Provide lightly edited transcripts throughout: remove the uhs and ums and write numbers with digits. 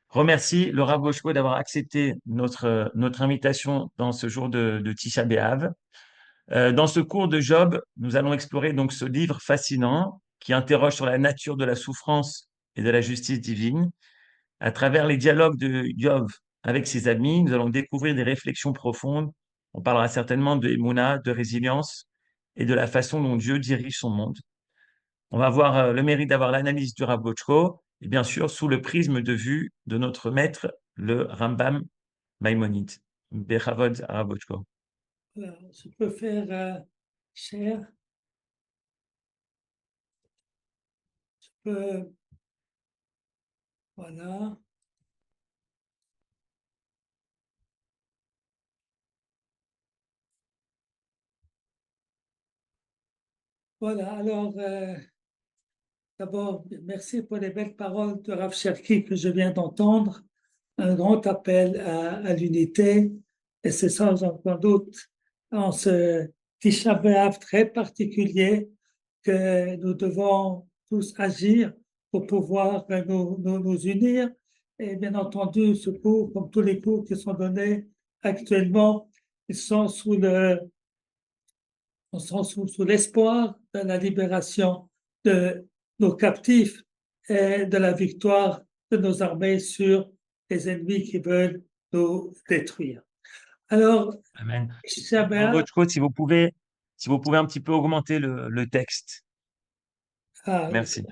remercie le Rav Boshko d'avoir accepté notre invitation dans ce jour de Tisha B'Av. Dans ce cours de Job, nous allons explorer donc ce livre fascinant qui interroge sur la nature de la souffrance et de la justice divine. À travers les dialogues de Job avec ses amis, nous allons découvrir des réflexions profondes. On parlera certainement de Emouna, de résilience et de la façon dont Dieu dirige son monde. On va avoir le mérite d'avoir l'analyse du Rav Bochko, et bien sûr sous le prisme de vue de notre maître, le Rambam Maïmonide. Bechavod Rav Bochko. Je peux faire share. Je peux. Voilà. Voilà. Alors, d'abord, merci pour les belles paroles de Rav Cherki que je viens d'entendre. Un grand appel à l'unité. Et c'est sans aucun doute en ce Tisha B'Av très particulier que nous devons tous agir pour pouvoir nous unir. Et bien entendu, ce cours, comme tous les cours qui sont donnés actuellement, ils sont sous l'espoir de la libération de nos captifs et de la victoire de nos armées sur les ennemis qui veulent nous détruire. Alors, Amen. Rav Shabbat, Bochko, si vous pouvez un petit peu augmenter le texte. Merci.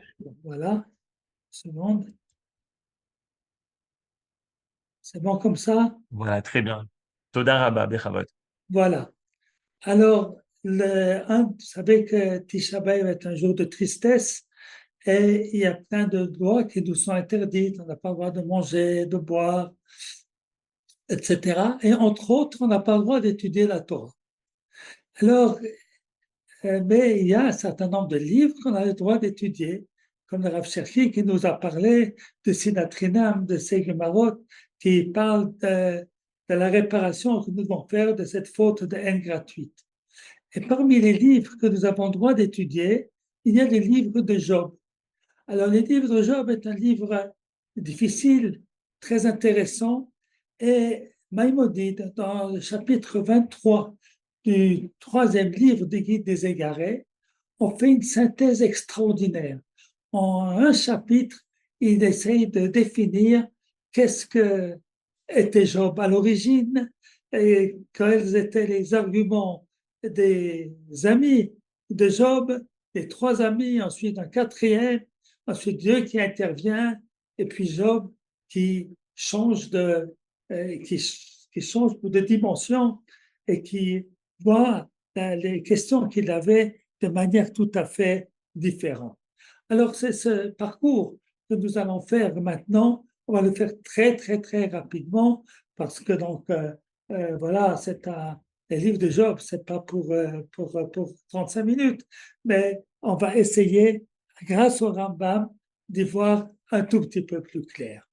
voilà, une seconde. C'est bon comme ça? Voilà, très bien. Toda Rabba, Bechavod. Voilà. Alors, vous savez que Tisha B'Av est un jour de tristesse et il y a plein de lois qui nous sont interdites. On n'a pas le droit de manger, de boire, etc. Et entre autres, on n'a pas le droit d'étudier la Torah. Alors, mais il y a un certain nombre de livres qu'on a le droit d'étudier, comme le Rav Cherki qui nous a parlé de Sinatrinam, de Segumarot, qui parle de la réparation que nous devons faire de cette faute de haine gratuite. Et parmi les livres que nous avons le droit d'étudier, il y a les livres de Job. Alors, le livre de Job est un livre difficile, très intéressant, et Maïmonide, dans le chapitre 23 du troisième livre du Guide des Égarés, on fait une synthèse extraordinaire. En un chapitre, il essaye de définir qu'est-ce que était Job à l'origine et quels étaient les arguments des amis de Job, des trois amis, ensuite un quatrième, ensuite Dieu qui intervient, et puis Job qui change qui change de dimension et qui voit les questions qu'il avait de manière tout à fait différente. Alors, c'est ce parcours que nous allons faire maintenant. On va le faire très, très, très rapidement parce que donc, voilà, c'est un livre de Job, c'est pas pour 35 minutes, mais on va essayer, grâce au Rambam, d'y voir un tout petit peu plus clair.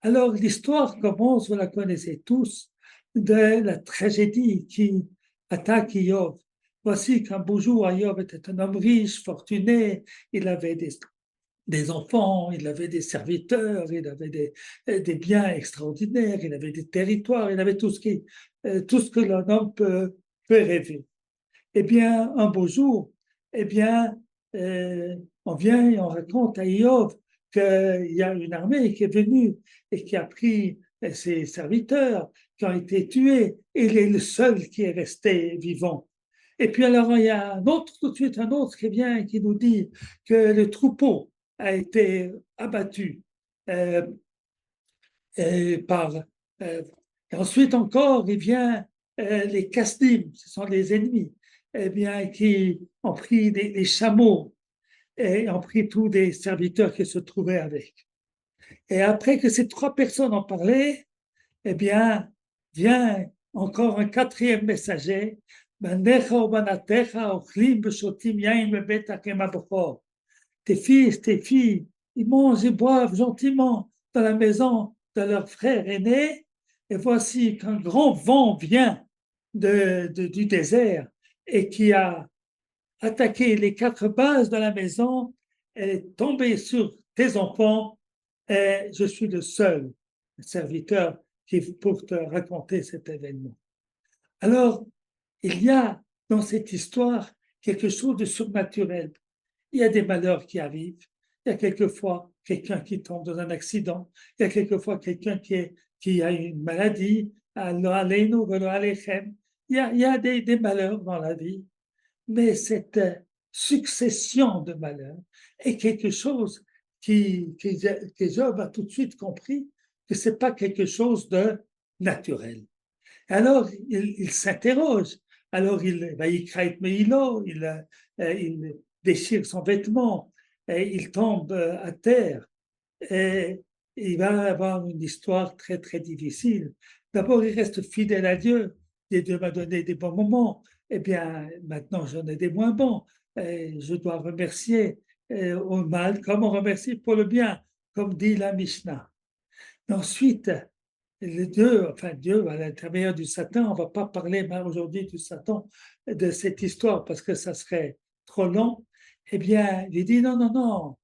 Alors, l'histoire commence, vous la connaissez tous, de la tragédie qui attaque Job. Voici qu'un beau jour, Job était un homme riche, fortuné, il avait des enfants, il avait des serviteurs, il avait des biens extraordinaires, il avait des territoires, il avait tout tout ce que l'un homme peut rêver. Eh bien, un beau jour, eh bien, on vient et on raconte à Job qu'il y a une armée qui est venue et qui a pris ses serviteurs, qui ont été tués, et il est le seul qui est resté vivant. Et puis alors, il y a un autre, tout de suite, un autre qui vient et qui nous dit que le troupeau a été abattu euh, par. Euh, et ensuite encore, il vient les Kasdim, ce sont les ennemis, eh bien, qui ont pris les chameaux et ont pris tous les serviteurs qui se trouvaient avec. Et après que ces trois personnes ont parlé, eh bien, vient encore un quatrième messager. Tes fils, tes filles, ils mangent et boivent gentiment dans la maison de leur frère aîné. Et voici qu'un grand vent vient du désert et qui a attaqué les quatre bases de la maison, elle est tombée sur tes enfants et je suis le seul serviteur pour te raconter cet événement. Alors, il y a dans cette histoire quelque chose de surnaturel. Il y a des malheurs qui arrivent. Il y a quelquefois quelqu'un qui tombe dans un accident. Il y a quelquefois quelqu'un qui a une maladie. Il y a des malheurs dans la vie. Mais cette succession de malheurs est quelque chose que Job a tout de suite compris que ce n'est pas quelque chose de naturel. Alors, il s'interroge. Alors, il déchire son vêtement, et il tombe à terre. Et il va avoir une histoire très, très difficile. D'abord, il reste fidèle à Dieu. Et Dieu m'a donné des bons moments. Eh bien, maintenant, j'en ai des moins bons. Et je dois remercier au mal comme on remercie pour le bien, comme dit la Mishnah. Ensuite, Dieu, à l'intérieur du Satan, on ne va pas parler aujourd'hui du Satan, de cette histoire, parce que ça serait trop long. Eh bien, il dit non, non, non,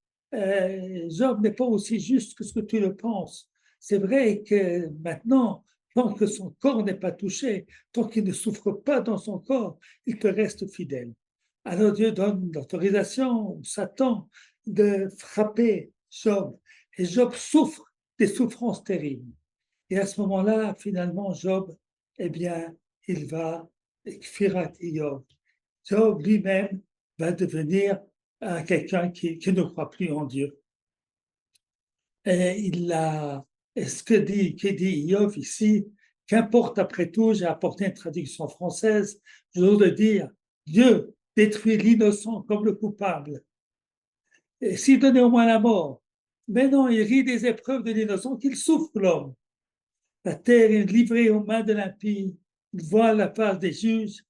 Job n'est pas aussi juste que ce que tu le penses. C'est vrai que maintenant, tant que son corps n'est pas touché, tant qu'il ne souffre pas dans son corps, il te reste fidèle. Alors Dieu donne l'autorisation au Satan de frapper Job. Et Job souffre des souffrances terribles. Et à ce moment-là, finalement, Job, eh bien, il va, Kfirat Job. Job lui-même va devenir quelqu'un qui ne croit plus en Dieu. Et ce que dit Job ici, qu'importe après tout, j'ai apporté une traduction française, je veux dire, Dieu détruit l'innocent comme le coupable. Et s'il donnait au moins la mort, mais non, il rit des épreuves de l'innocent qu'il souffre l'homme. La terre est livrée aux mains de l'impie. Il voit la part des juges.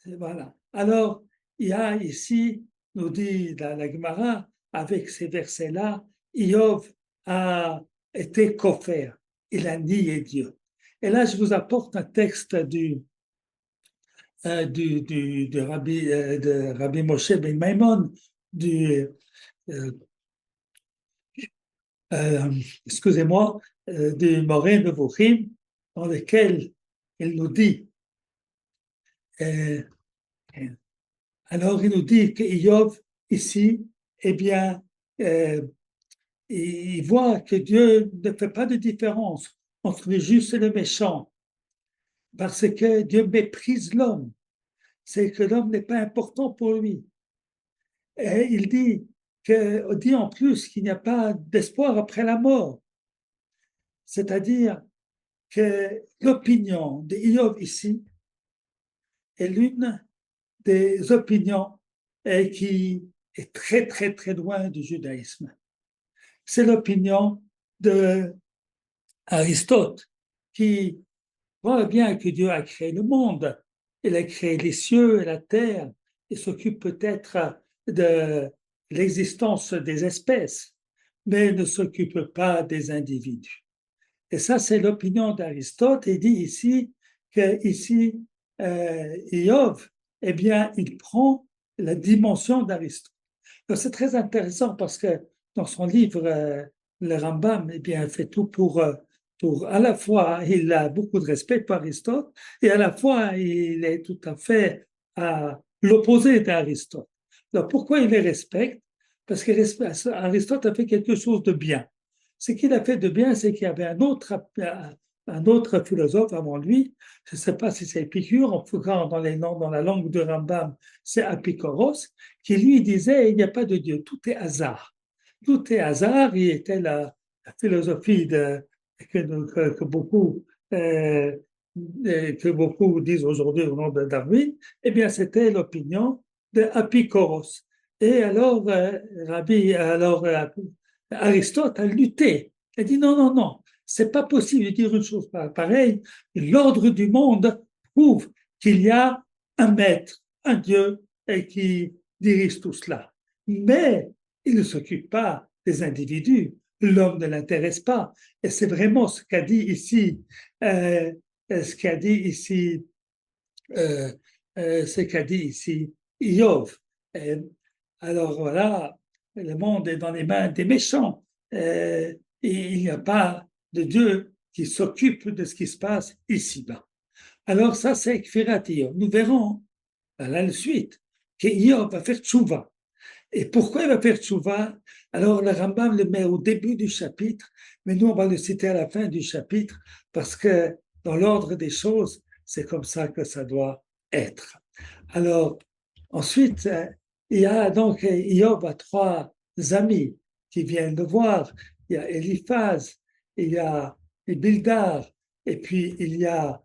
Voilà. Alors, il y a ici, nous dit la Gemara, avec ces versets-là, Iov a été koffer. Il a nié Dieu. Et là, je vous apporte un texte de Rabbi Moshe ben Maimon, euh, excusez-moi, du Moré Nevuchim, dans lequel il nous dit, euh, alors il nous dit que Iov, ici, eh bien, il voit que Dieu ne fait pas de différence entre le juste et le méchant, parce que Dieu méprise l'homme. C'est que l'homme n'est pas important pour lui. Et il dit en plus qu'il n'y a pas d'espoir après la mort. C'est-à-dire que l'opinion d'Iov ici est l'une des opinions qui est très, très, très loin du judaïsme. C'est l'opinion d'Aristote qui voit bien que Dieu a créé le monde, il a créé les cieux et la terre, il s'occupe peut-être de l'existence des espèces, mais ne s'occupe pas des individus. Et ça, c'est l'opinion d'Aristote. Il dit ici que ici, Iov, eh bien, il prend la dimension d'Aristote. Donc, c'est très intéressant parce que dans son livre, le Rambam, eh bien, fait tout pour à la fois, il a beaucoup de respect pour Aristote et à la fois, il est tout à fait à l'opposé d'Aristote. Alors, pourquoi il les respecte? Parce qu'Aristote a fait quelque chose de bien. Ce qu'il a fait de bien, c'est qu'il y avait un autre philosophe avant lui, je ne sais pas si c'est Épicure, en tout cas dans la langue de Rambam, c'est Apikoros, qui lui disait il n'y a pas de Dieu, tout est hasard. Tout est hasard, il était la philosophie euh, que beaucoup disent aujourd'hui au nom de Darwin, eh bien c'était l'opinion de Apikoros. Et alors, Aristote a lutté. Il a dit non, non, non, c'est pas possible de dire une chose pareille. L'ordre du monde prouve qu'il y a un maître, un Dieu, et qui dirige tout cela. Mais il ne s'occupe pas des individus. L'homme ne l'intéresse pas. Et c'est vraiment ce qu'a dit ici, ce qu'a dit ici Iov. Alors voilà, le monde est dans les mains des méchants. Et il n'y a pas de Dieu qui s'occupe de ce qui se passe ici-bas. Alors ça, c'est Kfirat Iyov. Nous verrons à la suite qu'Iyov va faire tchouva. Et pourquoi il va faire tchouva? Alors le Rambam le met au début du chapitre, mais nous on va le citer à la fin du chapitre parce que dans l'ordre des choses, c'est comme ça que ça doit être. Alors ensuite, il y a donc Iyov a trois amis qui viennent le voir. Il y a Eliphaz, il y a Bildar, et puis il y a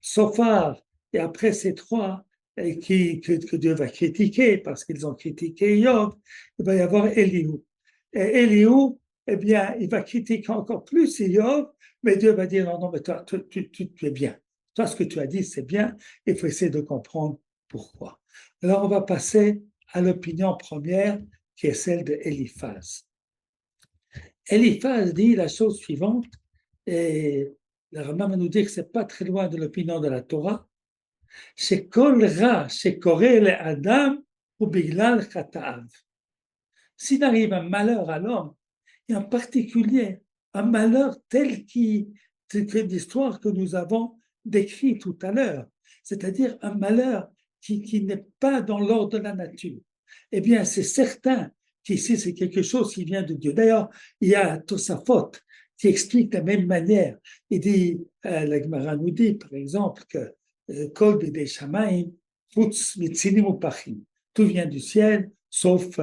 Sophar. Et après ces trois, que Dieu va critiquer parce qu'ils ont critiqué Iyov, il va y avoir Elihu. Et Elihu, eh bien, il va critiquer encore plus Iyov, mais Dieu va dire non, non, mais toi, tu es bien. Toi, ce que tu as dit, c'est bien. Il faut essayer de comprendre pourquoi. Alors, on va passer à l'opinion première, qui est celle de Eliphaz. Eliphaz dit la chose suivante, et le Rambam nous dit que ce n'est pas très loin de l'opinion de la Torah, c'est Kol Ra, c'est Korel Adam ou Biglal Khataav. S'il arrive un malheur à l'homme, et en particulier un malheur tel que l'histoire que nous avons décrit tout à l'heure, c'est-à-dire un malheur qui n'est pas dans l'ordre de la nature, eh bien, c'est certain qu'ici, c'est quelque chose qui vient de Dieu. D'ailleurs, il y a Tosafot qui explique de la même manière. Il dit, la Gemara nous dit, par exemple, que Kol Bidei Shamayim, Chutz Mitzilim Upachim. Tout vient du ciel, sauf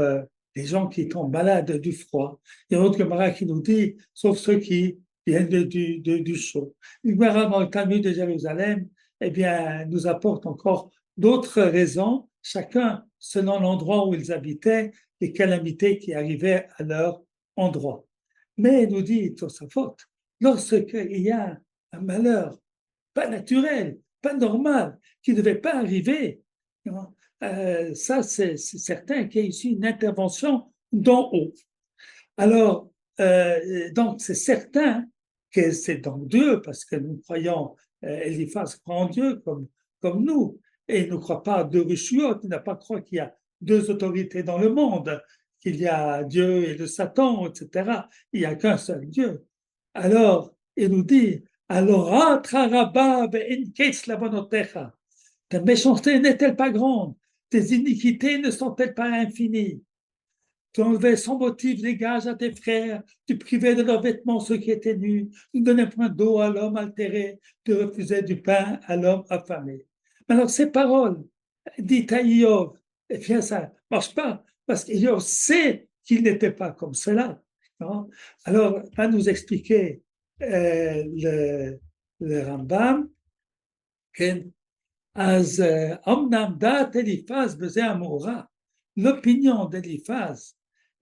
les gens qui tombent malades du froid. Il y a un autre Gemara qui nous dit, sauf ceux qui viennent du chaud. Le Gemara dans le Talmud de Jérusalem, eh bien, nous apporte encore d'autres raisons, chacun selon l'endroit où ils habitaient, les calamités qui arrivaient à leur endroit. Mais, nous dit Tosafot, lorsqu'il y a un malheur pas naturel, pas normal, qui ne devait pas arriver, ça c'est certain qu'il y a ici une intervention d'en haut. Alors, donc c'est certain que c'est dans Dieu, parce que nous croyons, Eliphaz croit en Dieu comme nous, et il ne croit pas à deux Rishuot, il n'a pas croire qu'il y a deux autorités dans le monde, qu'il y a Dieu et le Satan, etc. Il n'y a qu'un seul Dieu. Alors, il nous dit, alors, ta méchanceté n'est-elle pas grande? Tes iniquités ne sont-elles pas infinies? Tu enlevais sans motif les gages à tes frères, tu privais de leurs vêtements ceux qui étaient nus, tu ne donnais point d'eau à l'homme altéré, tu refusais du pain à l'homme affamé. Alors ces paroles dites à Iyov, eh bien ça ne marche pas, parce qu'Iyov sait qu'il n'était pas comme cela. Non? Alors, va nous expliquer le Rambam, l'opinion d'Eliphaz,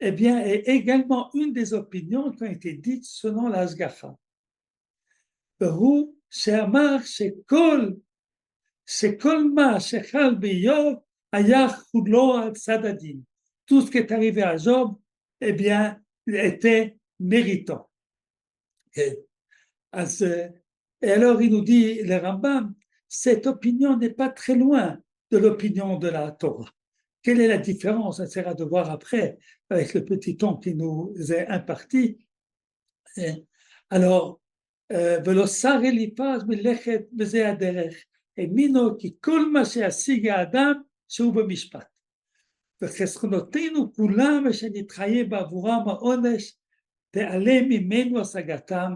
eh bien, est également une des opinions qui ont été dites selon l'Asgacha. Tout ce qui est arrivé à Job, eh bien, était méritant. Et alors, il nous dit, le Rambam, cette opinion n'est pas très loin de l'opinion de la Torah. Quelle est la différence? On essaiera de voir après, avec le petit temps qui nous est imparti. Alors, ולוסר אליפז מלאכת בזה הדרך, האמינו כי כל מה שישיג האדם שהוא במשפט. וחסכונותינו כולם ושנתחייב בעבורם העונש, תעלה ממנו השגתם.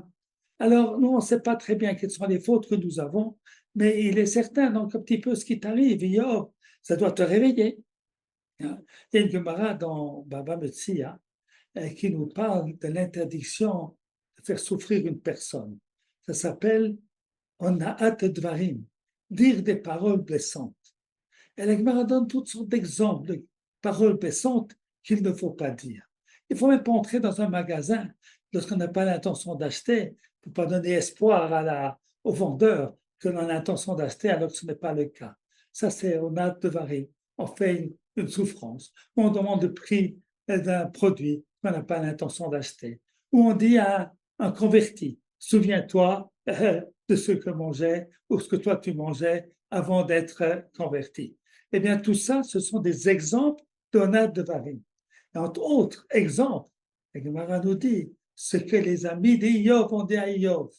Alors, nous, on ne sait pas très bien quelles sont les fautes que nous avons, mais il est certain, donc, un petit peu ce qui t'arrive, Yob, ça doit te réveiller. Il y a une Gemara dans Baba Metzia qui nous parle de l'interdiction de faire souffrir une personne. Ça s'appelle Ona'at Dvarim, dire des paroles blessantes. Et la Gemara donne toutes sortes d'exemples de paroles blessantes qu'il ne faut pas dire. Il ne faut même pas entrer dans un magasin lorsqu'on n'a pas l'intention d'acheter, pour ne pas donner espoir au vendeur que l'on a l'intention d'acheter alors que ce n'est pas le cas. Ça, c'est Ona'at Dvarim. On fait une souffrance, ou on demande le prix d'un produit qu'on n'a pas l'intention d'acheter, ou on dit à un converti, souviens-toi de ce que mangeait ou ce que toi tu mangeais avant d'être converti. Eh bien, tout ça, ce sont des exemples d'Onat de Varim. Entre autres exemples, la Gemara nous dit, ce que les amis d'Iov ont dit à Iov,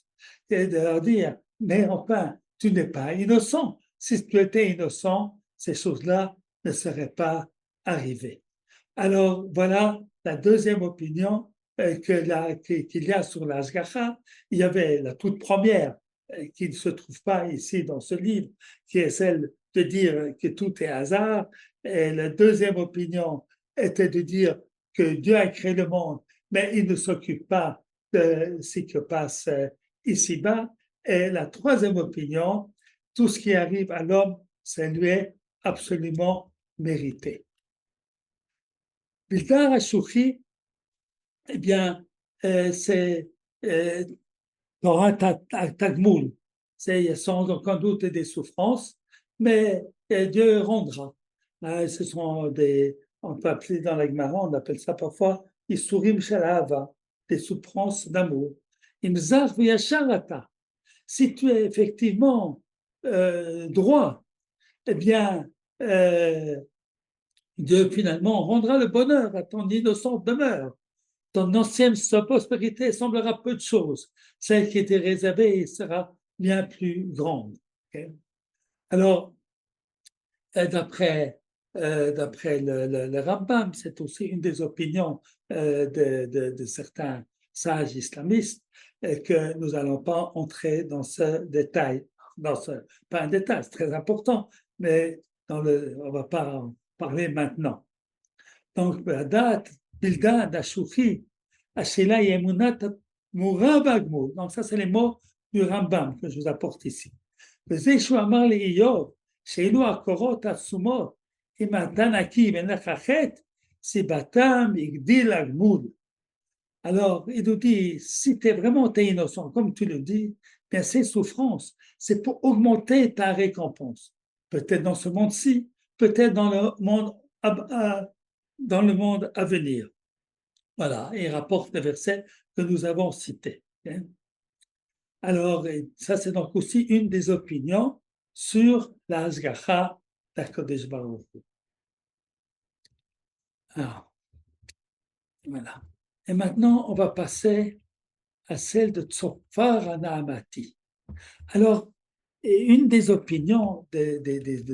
et de leur dire, mais enfin, tu n'es pas innocent. Si tu étais innocent, ces choses-là ne seraient pas arrivées. Alors, voilà la deuxième opinion qu'il y a sur l'Ashgacha. Il y avait la toute première, qui ne se trouve pas ici dans ce livre, qui est celle de dire que tout est hasard. Et la deuxième opinion était de dire que Dieu a créé le monde, mais il ne s'occupe pas de ce qui passe ici-bas. Et la troisième opinion, tout ce qui arrive à l'homme, ça lui est absolument mérité. Bildar Ashouchi, eh bien, c'est Torah Tagmoul. C'est sans aucun doute des souffrances, mais Dieu rendra. Ce sont on peut appeler dans la Gemara, on appelle ça parfois Isurim Shalava, des souffrances d'amour. Imzar V'yasharata. Si tu es effectivement droit, eh bien, Dieu finalement rendra le bonheur à ton innocente demeure. Ton ancienne prospérité semblera peu de choses. Celle qui était réservée sera bien plus grande. Okay? Alors, d'après le Rambam, c'est aussi une des opinions de certains sages islamistes que nous n'allons pas entrer dans ce détail. Pas un détail, c'est très important, mais on ne va pas en parler maintenant. Donc, la date, Bildad, Ashouchi, Ashela Yemunat Mourabagmo. Donc, ça, c'est les mots du Rambam que je vous apporte ici. Vezeshu Amar le Iyov, Sheilu Akorot Atsumot, Imatan Aki Benachachet, Sibatam Igdil Agmul. Alors, il nous dit, si tu es vraiment innocent, comme tu le dis, bien ces souffrances, c'est pour augmenter ta récompense. Peut-être dans ce monde-ci, peut-être dans le monde à venir. Voilà, et il rapporte le verset que nous avons cité. Alors, ça c'est donc aussi une des opinions sur la Hashgacha d'Akadosh Baruch Hu. Alors, voilà. Et maintenant, on va passer à celle de Tzofar Anahamati. Alors, une des opinions de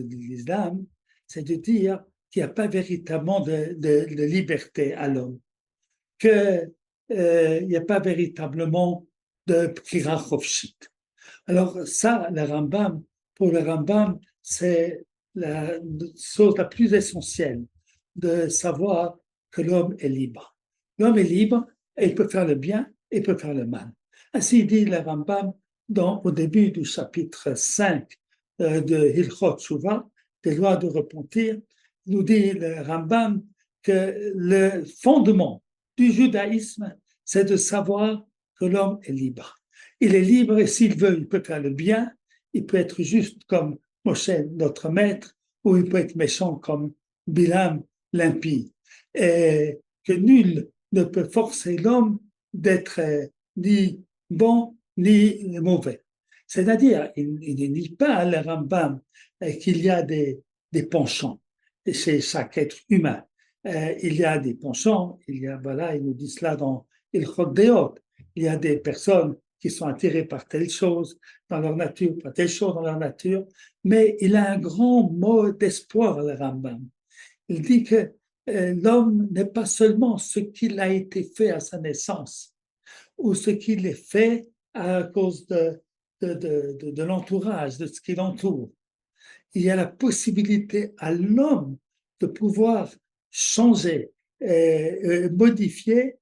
l'islam, c'est de dire qu'il n'y a pas véritablement de liberté à l'homme, qu'il n'y a pas véritablement de Bchira Chofshit. Alors ça, pour le Rambam, c'est la chose la plus essentielle de savoir que l'homme est libre. L'homme est libre et il peut faire le bien et il peut faire le mal. Ainsi dit le Rambam au début du chapitre 5 de Hilchot Shuvah, des lois de repentir, nous dit le Rambam que le fondement du judaïsme, c'est de savoir que l'homme est libre. Il est libre et s'il veut, il peut faire le bien, il peut être juste comme Moshe, notre maître, ou il peut être méchant comme Bilam, l'impie. Et que nul ne peut forcer l'homme d'être ni bon ni mauvais. C'est-à-dire, il ne dit pas à le Rambam qu'il y a des penchants chez chaque être humain. Il y a des penchants, il nous dit cela dans Ilchot Deot, il y a des personnes qui sont attirées par telle chose dans leur nature, par telle chose dans leur nature, mais il a un grand mot d'espoir, le Rambam. Il dit que l'homme n'est pas seulement ce qu'il a été fait à sa naissance, ou ce qu'il est fait à cause de l'entourage, de ce qui l'entoure. Il y a la possibilité à l'homme de pouvoir changer, modifier.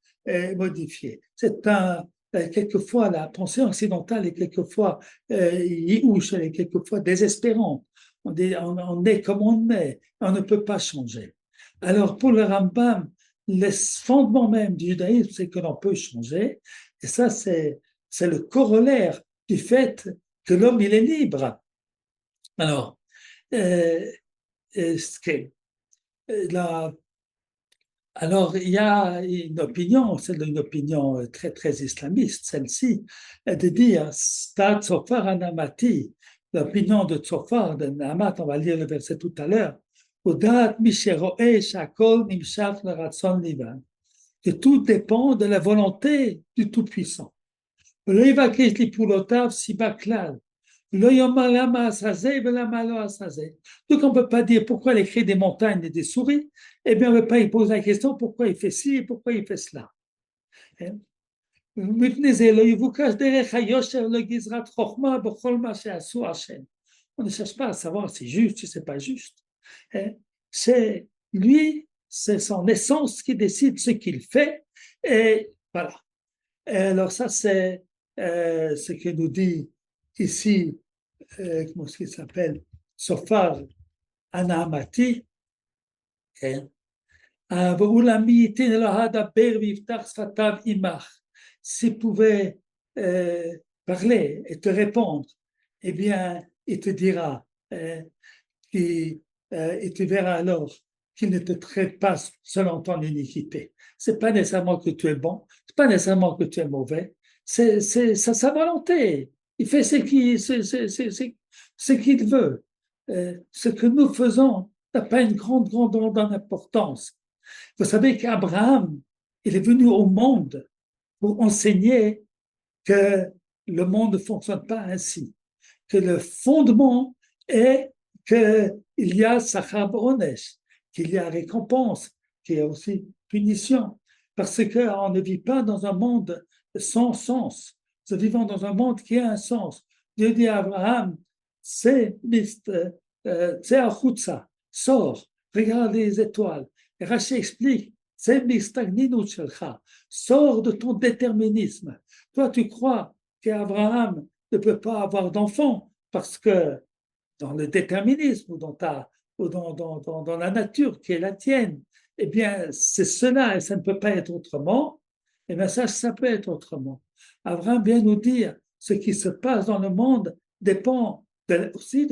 C'est quelquefois la pensée occidentale est quelquefois yiouche, elle est quelquefois désespérante. On est comme on est, on ne peut pas changer. Alors pour le Rambam, le fondement même du judaïsme, c'est que l'on peut changer, et ça c'est le corollaire du fait que l'homme il est libre. Alors, alors, il y a une opinion, c'est une opinion très, très islamiste, celle-ci, de dire, Stat Tzofar Anamati, l'opinion de Tzofar, de Nahamat, on va lire le verset tout à l'heure, Udat Misheroe Shakol Nimshach Leratzon Livan. que tout dépend de la volonté du Tout-Puissant. Donc on ne peut pas dire pourquoi il crée des montagnes et des souris, et bien on ne peut pas y poser la question pourquoi il fait ci et pourquoi il fait cela. On ne cherche pas à savoir si c'est juste, si c'est pas juste. C'est lui, c'est son essence qui décide ce qu'il fait, et voilà. Et alors ça, c'est ce que nous dit ici, comment est-ce qu'il s'appelle, Sofar Anamati. S'il pouvait parler et te répondre, eh bien, il te dira, et tu verras alors qu'il ne te traite pas selon ton iniquité. C'est pas nécessairement que tu es bon, c'est pas nécessairement que tu es mauvais, c'est sa volonté. Il fait ce qu'il veut. Ce que nous faisons n'a pas une grande importance. Vous savez qu'Abraham, il est venu au monde pour enseigner que le monde ne fonctionne pas ainsi, que le fondement est qu'il y a Sachar Onesh, qu'il y a récompense, qu'il y a aussi punition, parce qu'on ne vit pas dans un monde sans sens. Nous vivons dans un monde qui a un sens. Dieu dit à Abraham, c'est Achutza, sors, regarde les étoiles. Et Rashi explique, c'est Mistagninut Shelcha, sors de ton déterminisme. Toi, tu crois qu'Abraham ne peut pas avoir d'enfant parce que dans le déterminisme ou dans la nature qui est la tienne, eh bien, c'est cela et ça ne peut pas être autrement. Et bien, ça peut être autrement. Abraham vient nous dire ce qui se passe dans le monde dépend aussi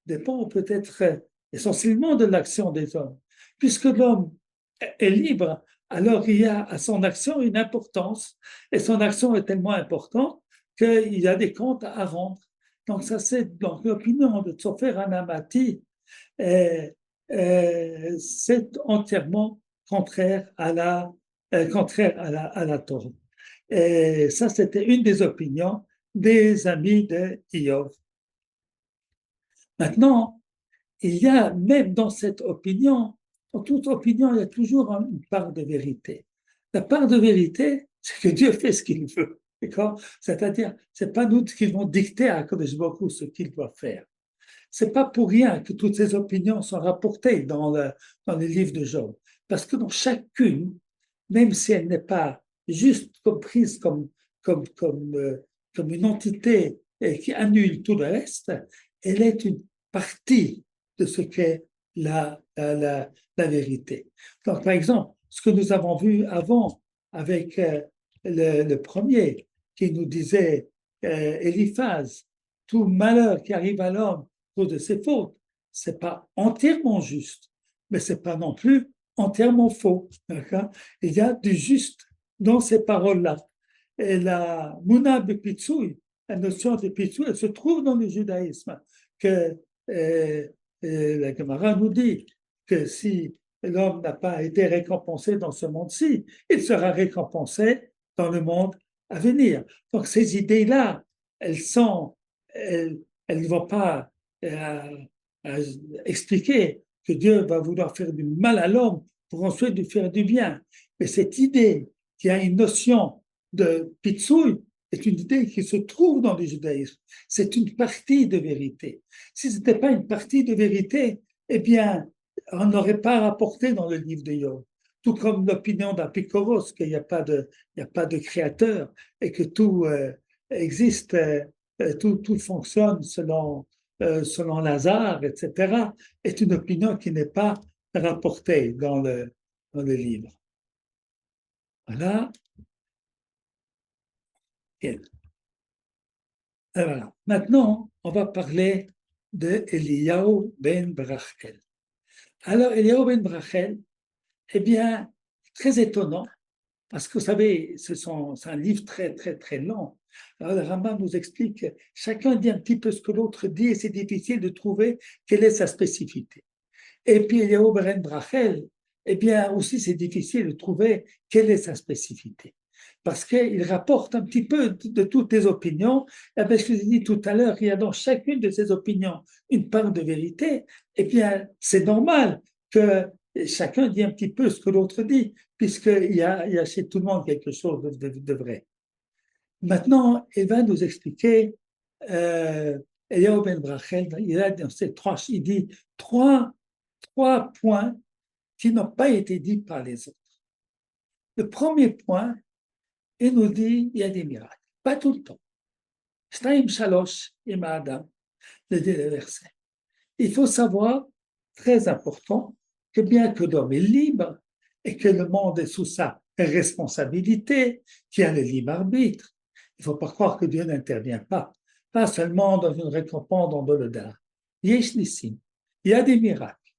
dépend peut-être essentiellement de l'action des hommes. Puisque l'homme est libre, alors il y a à son action une importance, et son action est tellement importante qu'il y a des comptes à rendre. Donc, ça, c'est donc l'opinion de Tzofer Anamati, c'est entièrement contraire à la Torah. Et ça, c'était une des opinions des amis de Iov. Maintenant, il y a même dans cette opinion, dans toute opinion, il y a toujours une part de vérité. La part de vérité, c'est que Dieu fait ce qu'il veut. D'accord? C'est-à-dire, c'est pas nous qui vont dicter à Kodesh Baruch Hu ce qu'il doit faire. C'est pas pour rien que toutes ces opinions sont rapportées dans les livres de Job. Parce que dans chacune, même si elle n'est pas juste comprise comme une entité qui annule tout le reste, elle est une partie de ce qu'est la vérité. Donc, par exemple, ce que nous avons vu avant avec le premier qui nous disait Eliphaz, tout malheur qui arrive à l'homme de ses fautes, c'est pas entièrement juste, mais c'est pas non plus entièrement faux. D'accord? Il y a du juste dans ces paroles-là. Et la Mouna de Pitsouille, la notion de Pitsouille, elle se trouve dans le judaïsme, que la Gemara nous dit que si l'homme n'a pas été récompensé dans ce monde-ci, il sera récompensé dans le monde à venir. Donc ces idées-là, elles ne vont pas à expliquer que Dieu va vouloir faire du mal à l'homme pour ensuite lui faire du bien. Mais cette idée qui a une notion de pitsouille est une idée qui se trouve dans le judaïsme. C'est une partie de vérité. Si ce n'était pas une partie de vérité, eh bien, on n'aurait pas rapporté dans le livre de Job. Tout comme l'opinion d'Apikoros, qu'il n'y a pas de créateur et que tout existe, tout fonctionne selon Lazare, etc., est une opinion qui n'est pas rapportée dans le livre. Voilà. Et voilà. Maintenant, on va parler de Eliyahu ben Brachel. Alors, Eliyahu ben Brachel, eh bien, très étonnant, parce que vous savez, c'est un livre très long. Alors, le Rambam nous explique, chacun dit un petit peu ce que l'autre dit, et c'est difficile de trouver quelle est sa spécificité. Et puis, Eliyahu ben Brachel eh bien aussi c'est difficile de trouver quelle est sa spécificité. Parce qu'il rapporte un petit peu de toutes les opinions. Et bien, je vous ai dit tout à l'heure, il y a dans chacune de ces opinions une part de vérité. Eh bien, c'est normal que chacun dit un petit peu ce que l'autre dit, il y a chez tout le monde quelque chose de vrai. Maintenant, il va nous expliquer, Eliyahu Ben Brachel, il a dans ces trois, il dit trois points qui n'ont pas été dits par les autres. Le premier point, il nous dit il y a des miracles, pas tout le temps. Shtaim Shalosh et Adam, le verset. Il faut savoir, très important, que bien que l'homme est libre et que le monde est sous sa responsabilité, qu'il y a le libre arbitre, il ne faut pas croire que Dieu n'intervient pas seulement dans une récompense dans le dar. Yesh nissim. Il y a des miracles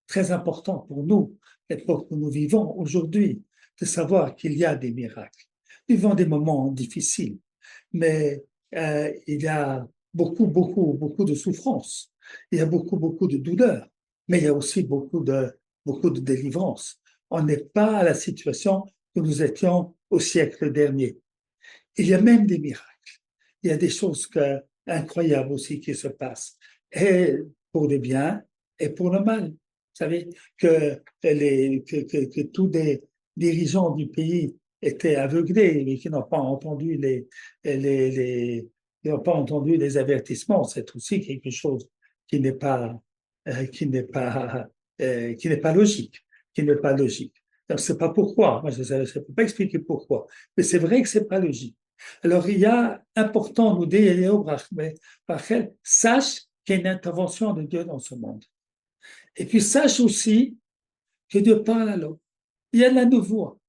très importants pour nous, l'époque où nous vivons aujourd'hui, de savoir qu'il y a des miracles. Nous vivons des moments difficiles, mais il y a beaucoup de souffrances, il y a beaucoup de douleurs, mais il y a aussi beaucoup de délivrance. On n'est pas à la situation que nous étions au siècle dernier. Il y a même des miracles. Il y a des choses incroyables aussi qui se passent, et pour le bien et pour le mal. Vous savez que tous les dirigeants du pays étaient aveuglés et qui n'ont pas entendu qui n'ont pas entendu les avertissements. C'est aussi quelque chose qui n'est pas qui n'est pas qui n'est pas logique, qui n'est pas logique. Alors, c'est pas pourquoi. Moi, je ne peux pas expliquer pourquoi, mais c'est vrai que c'est pas logique. Alors, il y a important, nous dit Eliyahu Rachel, sache qu'il y a une intervention de Dieu dans ce monde. Et puis, sache aussi que Dieu parle à l'homme. Il y a de la nouveau.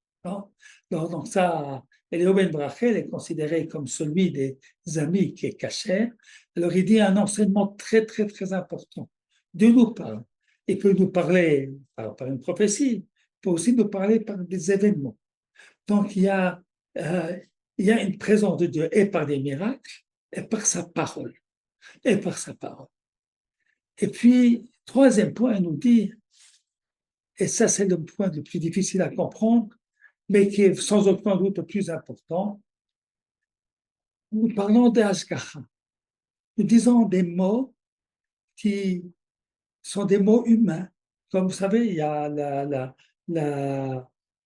Donc, ça, Eliyahu Ben Rachel est considéré comme celui des amis qui est caché. Alors, il dit un enseignement très, très, très important. Dieu nous parle. Il peut nous parler par une prophétie, il peut aussi nous parler par des événements. Donc, euh, il y a une présence de Dieu et par des miracles, et par sa parole, et par sa parole. Et puis, troisième point, il nous dit, et ça c'est le point le plus difficile à comprendre, mais qui est sans aucun doute le plus important, nous parlons d'Ashgacha. Nous disons des mots qui sont des mots humains. Comme vous savez, il y a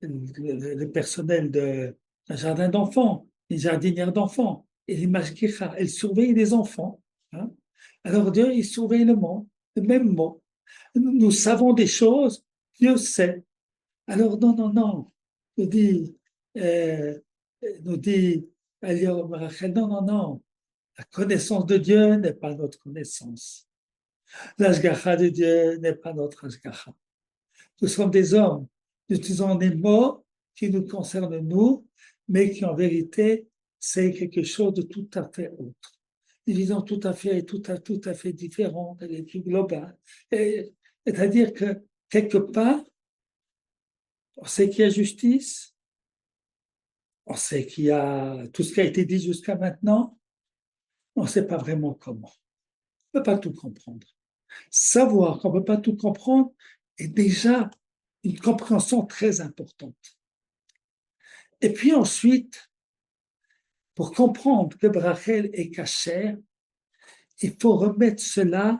le personnel d'un jardin d'enfants, les jardinières d'enfants, et les mashgicha, elles surveillent les enfants. Hein. Alors Dieu, il surveille le monde, le même mot. Nous savons des choses, Dieu sait. Alors non, nous dit, euh, nous dit, non. La connaissance de Dieu n'est pas notre connaissance. L'ashgacha de Dieu n'est pas notre ashgacha. Nous sommes des hommes, nous utilisons des mots qui nous concernent nous, mais qui en vérité, c'est quelque chose de tout à fait autre. Une vision tout à fait différente, elle est plus globale. C'est-à-dire que quelque part, on sait qu'il y a justice, on sait qu'il y a tout ce qui a été dit jusqu'à maintenant, on ne sait pas vraiment comment. On ne peut pas tout comprendre. Savoir qu'on ne peut pas tout comprendre est déjà une compréhension très importante. Et puis ensuite, pour comprendre que Brachel est cachère, il faut remettre cela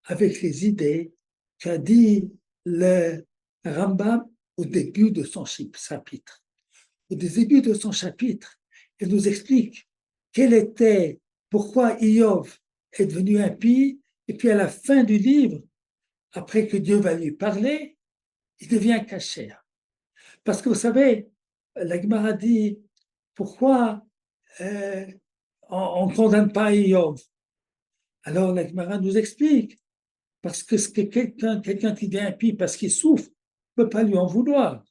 avec les idées qu'a dit le Rambam au début de son chapitre. Au début de son chapitre, il nous explique pourquoi Iov est devenu impie, et puis à la fin du livre, après que Dieu va lui parler, il devient cachère. Parce que vous savez, la Gemara dit, pourquoi on ne condamne pas Iov? Alors la Gemara nous explique, parce que quelqu'un qui devient impie parce qu'il souffre, ne peut pas lui en vouloir.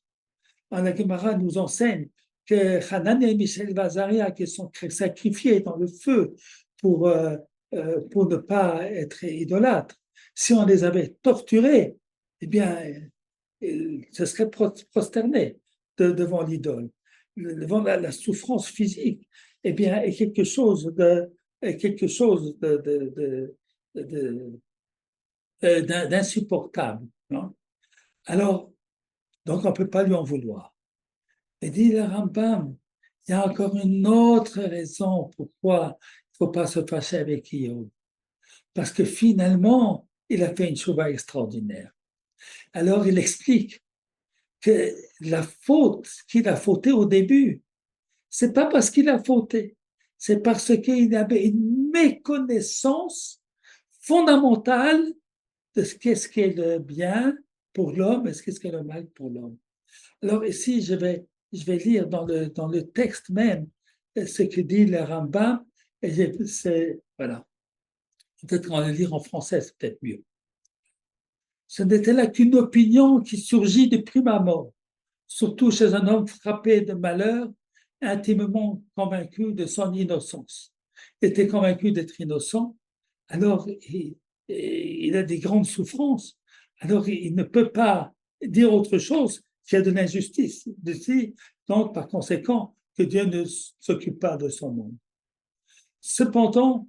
Alors, la Gemara nous enseigne que Hanan et Michel Vazaria, qui sont sacrifiés dans le feu pour ne pas être idolâtres, si on les avait torturés, eh bien, ce serait prosterné devant l'idole, devant la souffrance physique, eh bien, est quelque chose d'insupportable. Non. Alors, Donc, on ne peut pas lui en vouloir. Et dit le Rambam, il y a encore une autre raison pourquoi il ne faut pas se fâcher avec Iyov. Parce que finalement, il a fait une chose extraordinaire. Alors, il explique que la faute qu'il a fauté au début, c'est pas parce qu'il a fauté, c'est parce qu'il avait une méconnaissance fondamentale de ce qu'est le bien pour l'homme et ce qu'est le mal pour l'homme. Alors ici, je vais lire dans le texte même ce que dit le Rambam, et c'est, voilà, peut-être qu'on va le lire en français, c'est peut-être mieux. Ce n'était là qu'une opinion qui surgit de prime abord, surtout chez un homme frappé de malheur, intimement convaincu de son innocence. Il était convaincu d'être innocent, alors il a des grandes souffrances, alors il ne peut pas dire autre chose qu'il y a de l'injustice. Donc, par conséquent, que Dieu ne s'occupe pas de son monde. Cependant,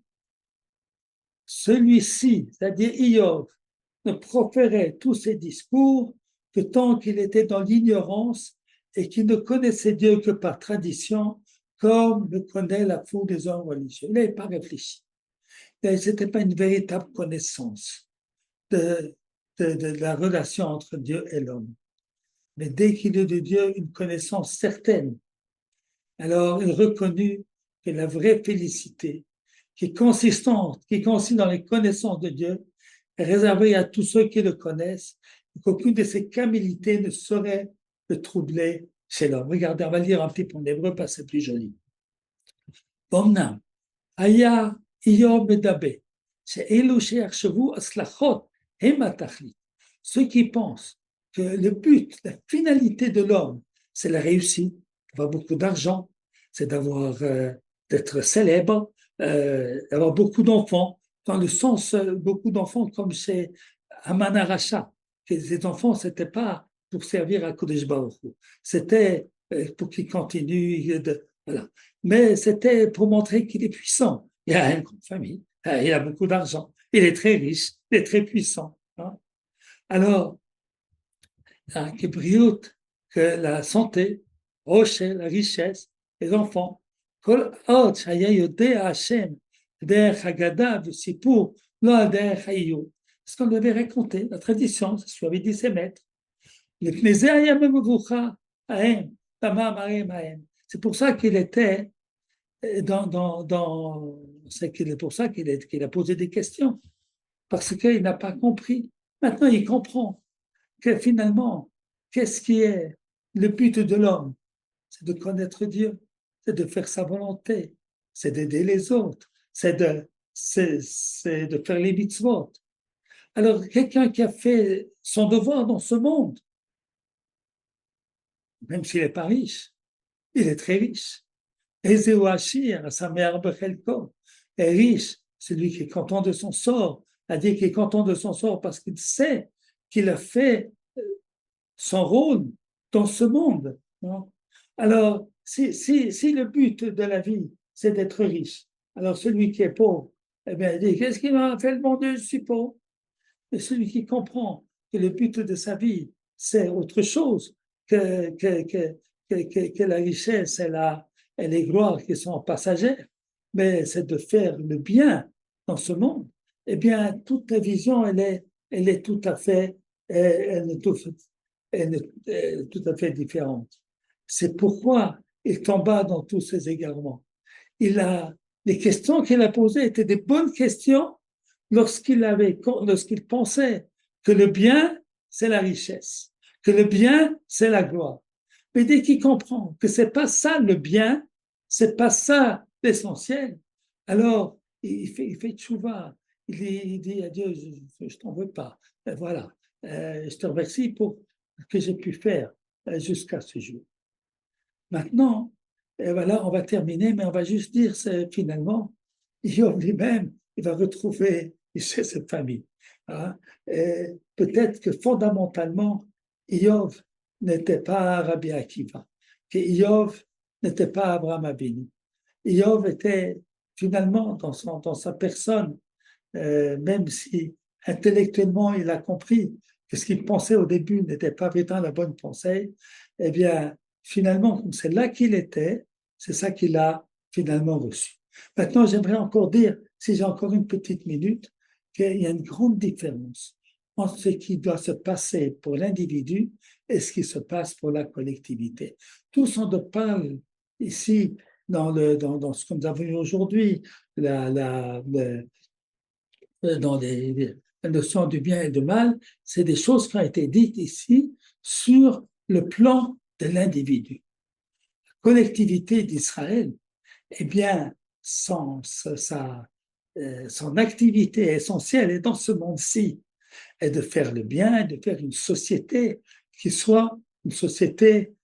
celui-ci, c'est-à-dire Iyov, ne proférait tous ses discours que tant qu'il était dans l'ignorance et qu'il ne connaissait Dieu que par tradition, comme le connaît la foule des hommes religieux. Il n'avait pas réfléchi. Ce n'était pas une véritable connaissance de la relation entre Dieu et l'homme. Mais dès qu'il eut de Dieu une connaissance certaine, alors il reconnut que la vraie félicité, qui consiste dans les connaissances de Dieu, est réservée à tous ceux qui le connaissent, et qu'aucune de ces camilités ne saurait le troubler chez l'homme. Regardez, on va lire un petit peu en hébreu parce que c'est plus joli. Omnam, Aya Iyov Medabe, she'elu she'achshavu aslachot hem atachlit. Ceux qui pensent que le but, la finalité de l'homme, c'est la réussite, avoir beaucoup d'argent, c'est d'être célèbre, d'avoir beaucoup d'enfants, dans le sens beaucoup d'enfants comme chez Aman Aracha, que ces enfants, c'était pas pour servir à Kodesh Baruch Hu, c'était pour qu'il continue voilà. Mais c'était pour montrer qu'il est puissant. Il a une grande famille, il a beaucoup d'argent, il est très riche, il est très puissant. Hein. Alors, que la santé, Rocher, la richesse, les enfants, Kol עוד שהיה יודע השם דרך אגדה וסיפור, לא על דרך האיור. Ce qu'on lui avait raconté, la tradition, ce qu'on avait dit ses maîtres. לפני זה היה במבוכה ההם, במאמרים ההם. C'est pour ça qu'il était c'est pour ça qu'il a posé des questions, parce qu'il n'a pas compris. Maintenant, il comprend que finalement, qu'est-ce qui est le but de l'homme? C'est de connaître Dieu, c'est de faire sa volonté, c'est d'aider les autres, c'est de faire les mitzvot. Alors, quelqu'un qui a fait son devoir dans ce monde, même s'il n'est pas riche, il est très riche. Ezeu Hashir, sa mère Bechelko, est riche, celui qui est content de son sort, c'est-à-dire qu'il est content de son sort parce qu'il sait qu'il a fait son rôle dans ce monde. Non? Alors, si le but de la vie, c'est d'être riche, alors celui qui est pauvre, eh bien, il dit, qu'est-ce qui m'a fait le monde, je suis pauvre. Et celui qui comprend que le but de sa vie, c'est autre chose que la richesse et les gloires qui sont passagères, mais c'est de faire le bien dans ce monde, eh bien, toute la vision, elle est tout à fait, elle est tout à fait différente. C'est pourquoi il tomba dans tous ces égarements. Les questions qu'il a posées étaient des bonnes questions lorsqu'il pensait que le bien, c'est la richesse, que le bien, c'est la gloire. Mais dès qu'il comprend que c'est pas ça le bien, c'est pas ça l'essentiel, alors il fait tchouva. Il dit à Dieu, je t'en veux pas. Et voilà, je te remercie pour ce que j'ai pu faire jusqu'à ce jour. Maintenant, et voilà, on va terminer, mais on va juste dire, finalement, Job lui-même, il va retrouver chez cette famille. Hein. Peut-être que fondamentalement, Job n'était pas Rabbi Akiva, que Job n'était pas Abraham Avinu. Job était finalement dans sa personne, même si intellectuellement il a compris que ce qu'il pensait au début n'était pas étant la bonne pensée, eh bien, finalement, comme c'est là qu'il était, c'est ça qu'il a finalement reçu. Maintenant, j'aimerais encore dire, si j'ai encore une petite minute, qu'il y a une grande différence entre ce qui doit se passer pour l'individu et ce qui se passe pour la collectivité. Tous on parle ici dans ce que nous avons eu aujourd'hui, dans la notion du bien et du mal, c'est des choses qui ont été dites ici sur le plan de l'individu. La collectivité d'Israël, eh bien, son activité essentielle est dans ce monde-ci, est de faire le bien, de faire une société qui soit une société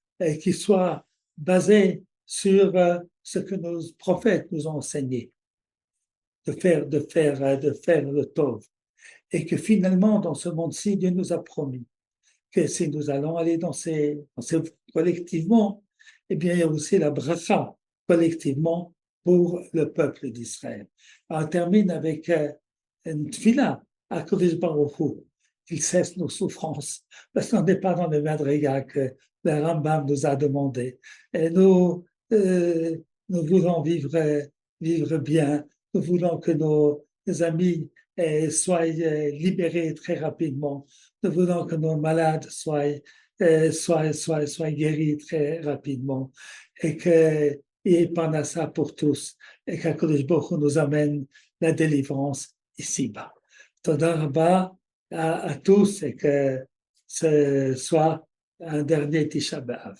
qui soit basée sur ce que nos prophètes nous ont enseigné, de faire le tov. Et que finalement, dans ce monde-ci, Dieu nous a promis que si nous allons aller collectivement, eh bien, il y a aussi la bracha collectivement pour le peuple d'Israël. On termine avec une tfila à Kodesh Baruch Hu, qu'il cesse nos souffrances, parce qu'on n'est pas dans le madriga que le Rambam nous a demandé. Et nous voulons vivre bien, nous voulons que nos amis soient libérés très rapidement. Nous voulons que nos malades soient guéris très rapidement et qu'il y ait Parnassa pour tous et qu'Akadosh Baruch Hu nous amène la délivrance ici-bas. Toda Rabba à tous et que ce soit un dernier Tisha B'Av.